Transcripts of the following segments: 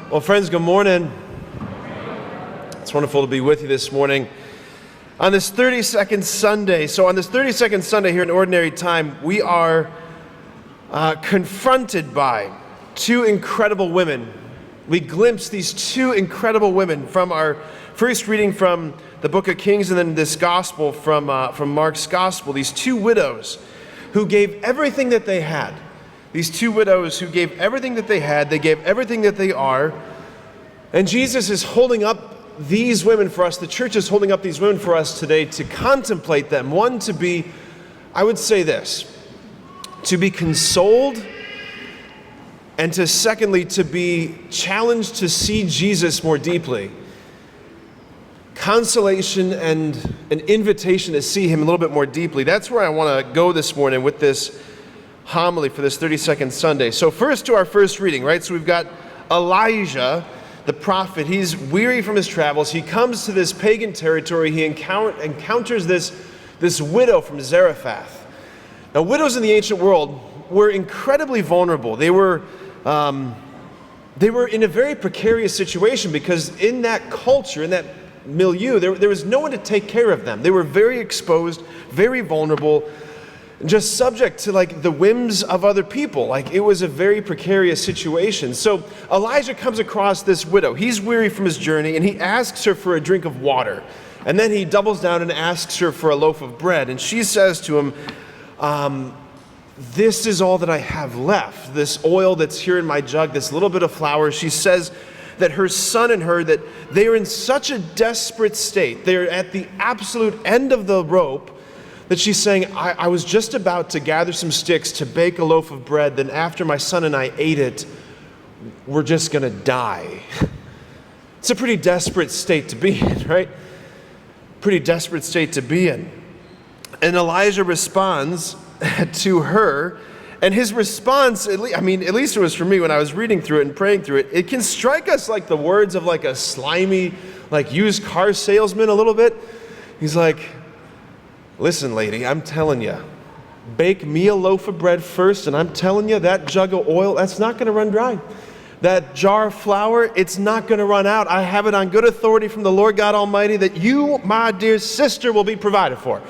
Well, friends, good morning. It's wonderful to be with you this morning on this 32nd Sunday. So on this 32nd Sunday here in Ordinary Time, we are confronted by two incredible women. We glimpse these two incredible women from our first reading from the book of Kings and then this gospel from Mark's gospel. These two widows who gave everything that they had. These two widows who gave everything that they had, they gave everything that they are, and Jesus is holding up these women for us. The church is holding up these women for us today to contemplate them. One, to be, I would say this, to be consoled, and to secondly, to be challenged to see Jesus more deeply. Consolation and an invitation to see him a little bit more deeply. That's where I want to go this morning with this homily for this 32nd Sunday. So first to our first reading, right? So we've got Elijah, the prophet. He's weary from his travels. He comes to this pagan territory. He encounters this widow from Zarephath. Now, widows in the ancient world were incredibly vulnerable. They were in a very precarious situation because in that culture, in that milieu, there was no one to take care of them. They were very exposed, very vulnerable, just subject to like the whims of other people. Like it was a very precarious situation. So Elijah comes across this widow. He's weary from his journey and he asks her for a drink of water. And then he doubles down and asks her for a loaf of bread. And she says to him, this is all that I have left. This oil that's here in my jug, this little bit of flour. She says that her son and her, that they are in such a desperate state. They're at the absolute end of the rope that she's saying, I was just about to gather some sticks to bake a loaf of bread. Then after my son and I ate it, we're just going to die. It's a pretty desperate state to be in, right? Pretty desperate state to be in. And Elijah responds to her. And his response, at least it was for me when I was reading through it and praying through it, it can strike us like the words of like a slimy, like used car salesman a little bit. He's like, listen, lady, I'm telling you, bake me a loaf of bread first, and I'm telling you, that jug of oil, that's not going to run dry. That jar of flour, it's not going to run out. I have it on good authority from the Lord God Almighty that you, my dear sister, will be provided for.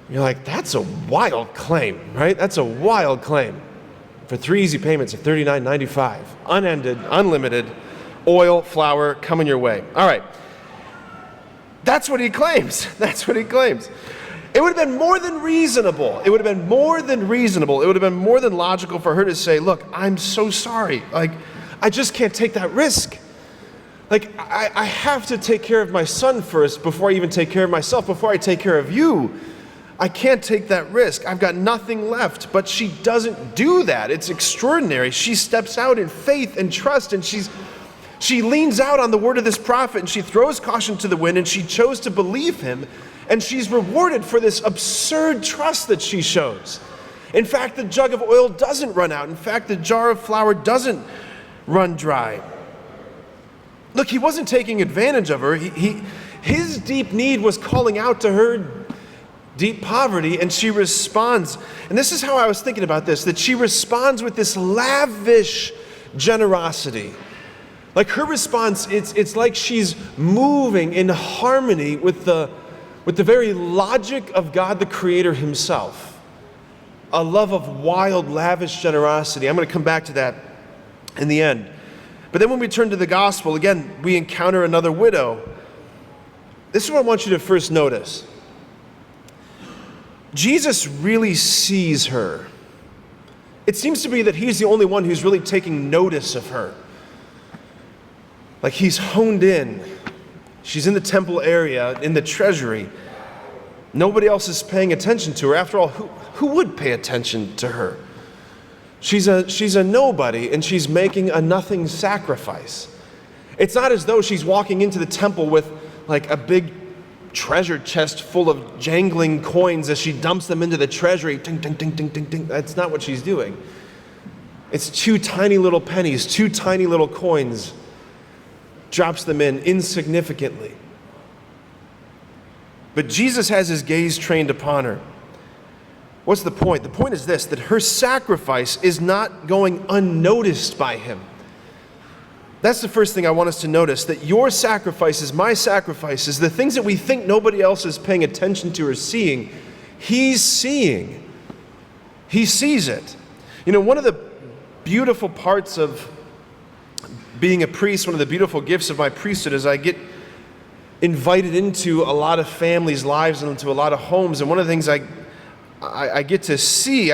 You're like, that's a wild claim, right? That's a wild claim. For 3 easy payments of $39.95, unended, unlimited, oil, flour coming your way. All right. That's what he claims. That's what he claims. It would have been more than reasonable. It would have been more than reasonable. It would have been more than logical for her to say, look, I'm so sorry. Like, I just can't take that risk. Like, I have to take care of my son first before I even take care of myself, before I take care of you. I can't take that risk. I've got nothing left. But she doesn't do that. It's extraordinary. She steps out in faith and trust, and she leans out on the word of this prophet, and she throws caution to the wind, and she chose to believe him, and she's rewarded for this absurd trust that she shows. In fact, the jug of oil doesn't run out. In fact, the jar of flour doesn't run dry. Look, he wasn't taking advantage of her. His deep need was calling out to her deep poverty, and she responds. And this is how I was thinking about this, that she responds with this lavish generosity. Like her response, it's like she's moving in harmony with the very logic of God the Creator himself. A love of wild, lavish generosity. I'm going to come back to that in the end. But then when we turn to the gospel, again, we encounter another widow. This is what I want you to first notice. Jesus really sees her. It seems to be that he's the only one who's really taking notice of her. Like he's honed in. She's in the temple area, in the treasury. Nobody else is paying attention to her. After all, who would pay attention to her? She's a nobody, and she's making a nothing sacrifice. It's not as though she's walking into the temple with like a big treasure chest full of jangling coins as she dumps them into the treasury. Ding, ding, ding, ding, ding, ding. That's not what she's doing. It's 2 tiny little pennies, 2 tiny little coins. Drops them in insignificantly. But Jesus has his gaze trained upon her. What's the point? The point is this, that her sacrifice is not going unnoticed by him. That's the first thing I want us to notice, that your sacrifices, my sacrifices, the things that we think nobody else is paying attention to or seeing, he's seeing. He sees it. You know, one of the beautiful parts of being a priest, one of the beautiful gifts of my priesthood is I get invited into a lot of families' lives and into a lot of homes. And one of the things I get to see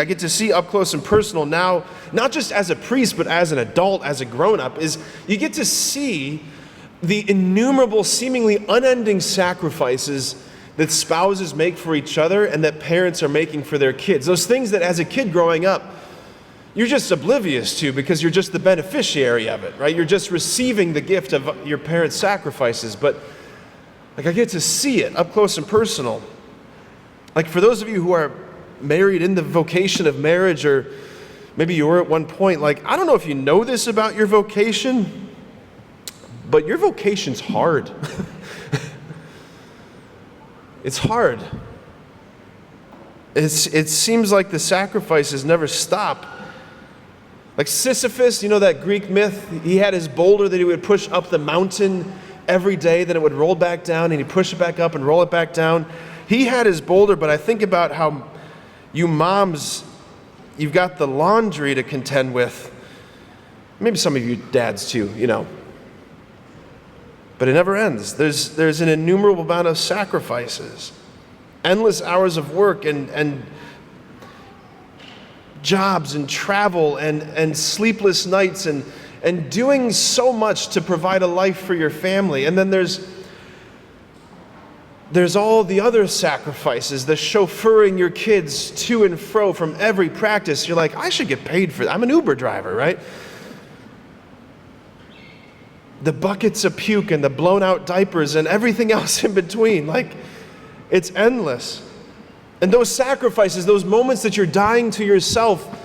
up close and personal now, not just as a priest, but as an adult, as a grown-up, is you get to see the innumerable, seemingly unending sacrifices that spouses make for each other and that parents are making for their kids. Those things that as a kid growing up, you're just oblivious to because you're just the beneficiary of it, right? You're just receiving the gift of your parents' sacrifices. But like I get to see it up close and personal. Like for those of you who are married in the vocation of marriage, or maybe you were at one point, like I don't know if you know this about your vocation, but your vocation's hard. It's hard. It seems like the sacrifices never stop. Like Sisyphus, you know that Greek myth? He had his boulder that he would push up the mountain every day, then it would roll back down, and he'd push it back up and roll it back down. He had his boulder, but I think about how you moms, you've got the laundry to contend with. Maybe some of you dads too, you know. But it never ends. There's an innumerable amount of sacrifices, endless hours of work and jobs and travel and sleepless nights and doing so much to provide a life for your family. And then there's all the other sacrifices, the chauffeuring your kids to and fro from every practice. You're like, I should get paid for that. I'm an Uber driver, right? The buckets of puke and the blown out diapers and everything else in between. Like, it's endless. And those sacrifices, those moments that you're dying to yourself,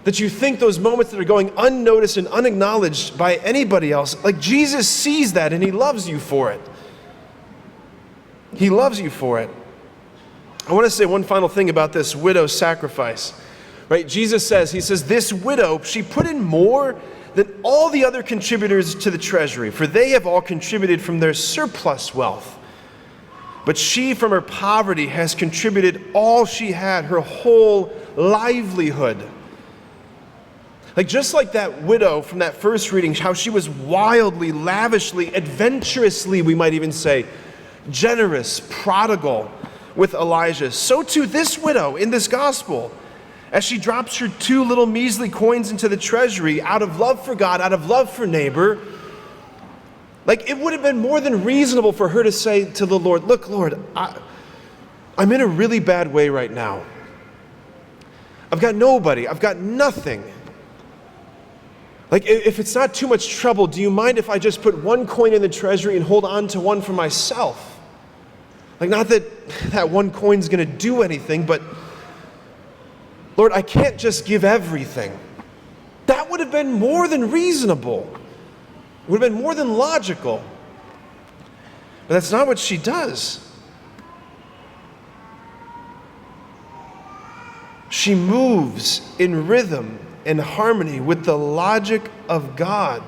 that you think those moments that are going unnoticed and unacknowledged by anybody else, like Jesus sees that and he loves you for it. He loves you for it. I want to say one final thing about this widow's sacrifice. Right? Jesus says, he says, this widow, she put in more than all the other contributors to the treasury, for they have all contributed from their surplus wealth. But she from her poverty has contributed all she had, her whole livelihood. Like just like that widow from that first reading, how she was wildly, lavishly, adventurously, we might even say, generous, prodigal with Elijah, so too this widow in this gospel, as she drops her 2 little measly coins into the treasury out of love for God, out of love for neighbor. Like it would have been more than reasonable for her to say to the Lord, look, Lord, I'm in a really bad way right now. I've got nobody. I've got nothing. Like if it's not too much trouble, do you mind if I just put 1 coin in the treasury and hold on to 1 for myself? Like not that 1 coin's going to do anything, but Lord, I can't just give everything. That would have been more than reasonable. It would have been more than logical. But that's not what she does. She moves in rhythm and harmony with the logic of God.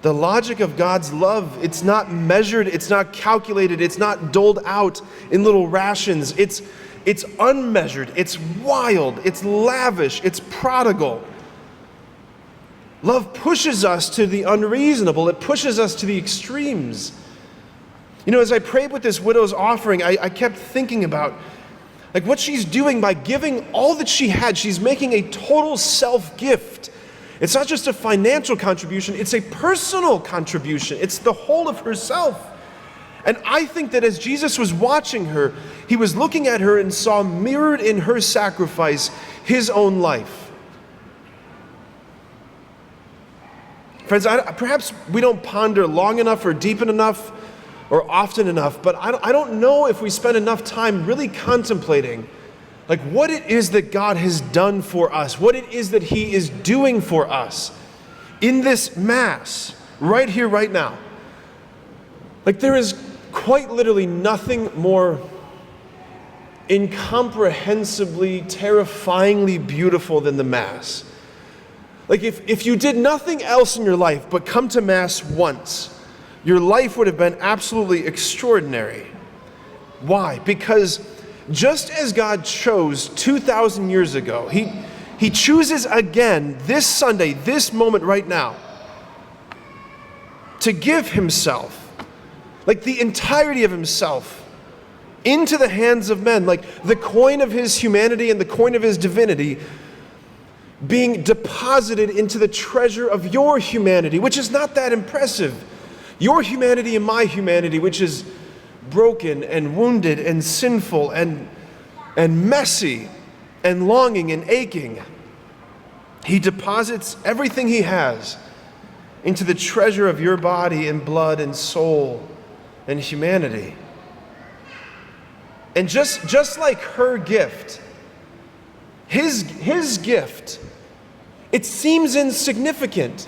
The logic of God's love, it's not measured, it's not calculated, it's not doled out in little rations. It's unmeasured, it's wild, it's lavish, it's prodigal. Love pushes us to the unreasonable. It pushes us to the extremes. You know, as I prayed with this widow's offering, I kept thinking about like what she's doing by giving all that she had. She's making a total self-gift. It's not just a financial contribution, it's a personal contribution. It's the whole of herself. And I think that as Jesus was watching her, he was looking at her and saw mirrored in her sacrifice his own life. Friends, perhaps we don't ponder long enough or deep enough or often enough, but I don't know if we spend enough time really contemplating like what it is that God has done for us, what it is that he is doing for us in this Mass, right here, right now. Like there is quite literally nothing more incomprehensibly, terrifyingly beautiful than the Mass. Like if you did nothing else in your life but come to Mass once, your life would have been absolutely extraordinary. Why? Because just as God chose 2,000 years ago, He chooses again this Sunday, this moment right now, to give Himself, like the entirety of Himself, into the hands of men, like the coin of His humanity and the coin of His divinity being deposited into the treasure of your humanity, which is not that impressive. Your humanity and my humanity, which is broken and wounded and sinful and messy and longing and aching. He deposits everything He has into the treasure of your body and blood and soul and humanity. And just like her gift, his gift, it seems insignificant.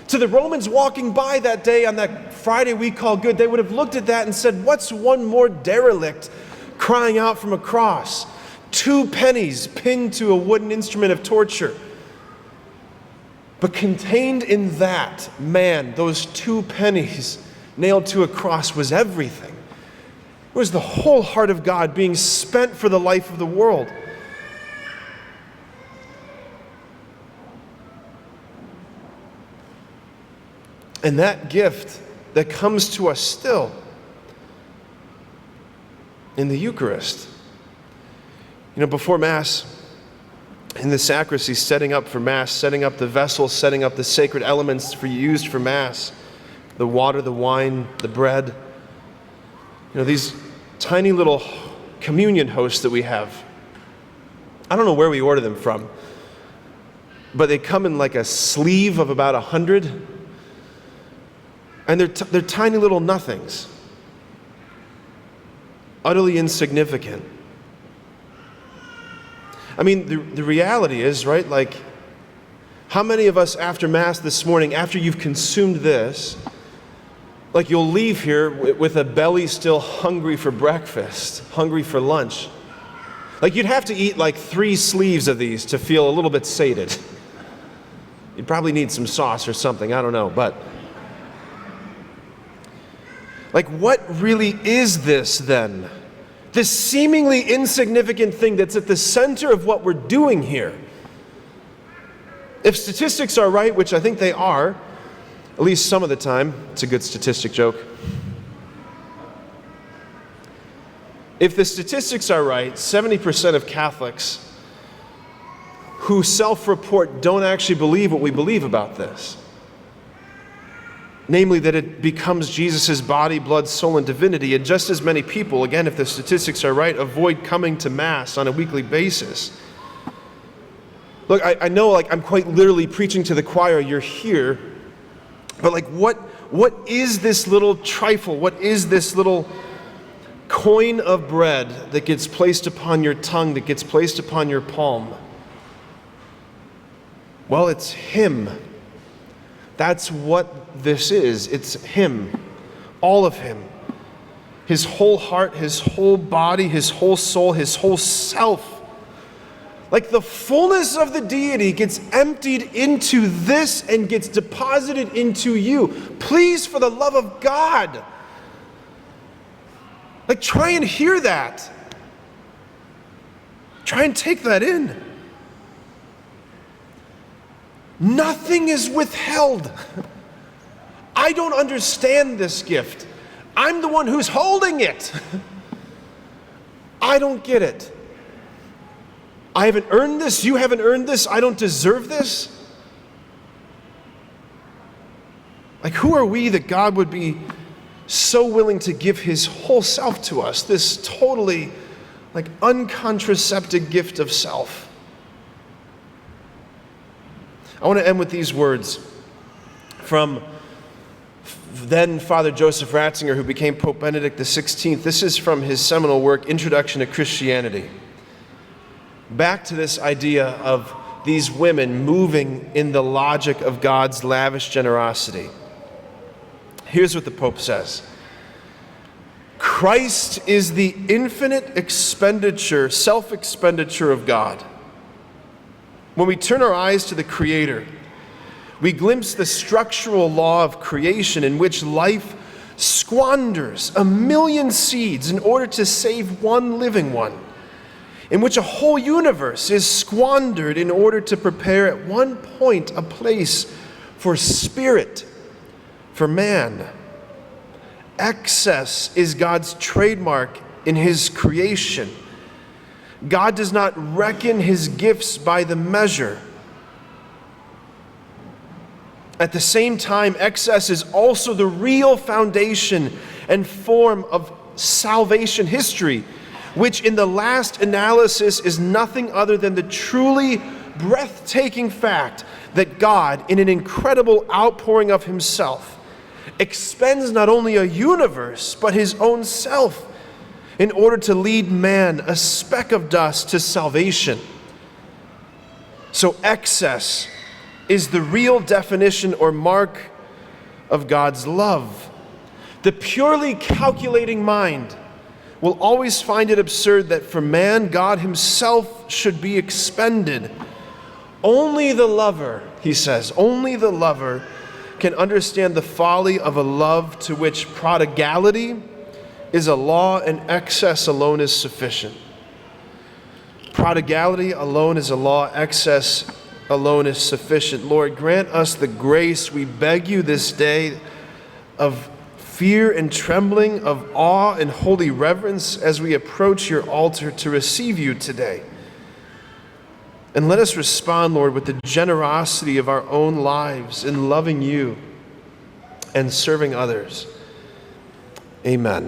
To the Romans walking by that day on that Friday we call good, they would have looked at that and said, what's one more derelict crying out from a cross? 2 pennies pinned to a wooden instrument of torture. But contained in that man, those 2 pennies nailed to a cross, was everything. It was the whole heart of God being spent for the life of the world. And that gift that comes to us still in the Eucharist. You know, before Mass, in the sacristy, setting up for Mass, setting up the vessels, setting up the sacred elements used for Mass, the water, the wine, the bread. You know, these tiny little communion hosts that we have. I don't know where we order them from, but they come in like a sleeve of about 100. And they're tiny little nothings, utterly insignificant. I mean, the reality is, right, like, how many of us after Mass this morning, after you've consumed this, like you'll leave here with a belly still hungry for breakfast, hungry for lunch? Like you'd have to eat like 3 sleeves of these to feel a little bit sated. You'd probably need some sauce or something, I don't know, but like, what really is this then? This seemingly insignificant thing that's at the center of what we're doing here. If statistics are right, which I think they are, at least some of the time, it's a good statistic joke. If the statistics are right, 70% of Catholics who self-report don't actually believe what we believe about this. Namely, that it becomes Jesus' body, blood, soul, and divinity. And just as many people, again, if the statistics are right, avoid coming to Mass on a weekly basis. Look, I know, like, I'm quite literally preaching to the choir, you're here. But, like, what is this little trifle? What is this little coin of bread that gets placed upon your tongue, that gets placed upon your palm? Well, it's Him. That's what this is. It's Him. All of Him. His whole heart, His whole body, His whole soul, His whole self. Like the fullness of the deity gets emptied into this and gets deposited into you. Please, for the love of God. Like, try and hear that. Try and take that in. Nothing is withheld. I don't understand this gift. I'm the one who's holding it. I don't get it. I haven't earned this. You haven't earned this. I don't deserve this. Like, who are we that God would be so willing to give His whole self to us? This totally, like, uncontracepted gift of self. I want to end with these words from then Father Joseph Ratzinger, who became Pope Benedict XVI. This is from his seminal work, Introduction to Christianity. Back to this idea of these women moving in the logic of God's lavish generosity. Here's what the Pope says. Christ is the infinite expenditure, self-expenditure of God. When we turn our eyes to the Creator, We glimpse the structural law of creation in which life squanders 1,000,000 seeds in order to save one living one, in which a whole universe is squandered in order to prepare at one point a place for spirit, for man. Excess is God's trademark in his creation. God does not reckon his gifts by the measure. At the same time, excess is also the real foundation and form of salvation history, which in the last analysis is nothing other than the truly breathtaking fact that God, in an incredible outpouring of himself, expends not only a universe, but his own self in order to lead man, a speck of dust, to salvation. So excess is the real definition or mark of God's love. The purely calculating mind will always find it absurd that for man, God himself should be expended. Only the lover, he says, only the lover can understand the folly of a love to which prodigality is a law and excess alone is sufficient. Prodigality alone is a law, excess alone is sufficient. Lord, grant us the grace, we beg you this day, of fear and trembling, of awe and holy reverence as we approach your altar to receive you today. And let us respond, Lord, with the generosity of our own lives in loving you and serving others. Amen.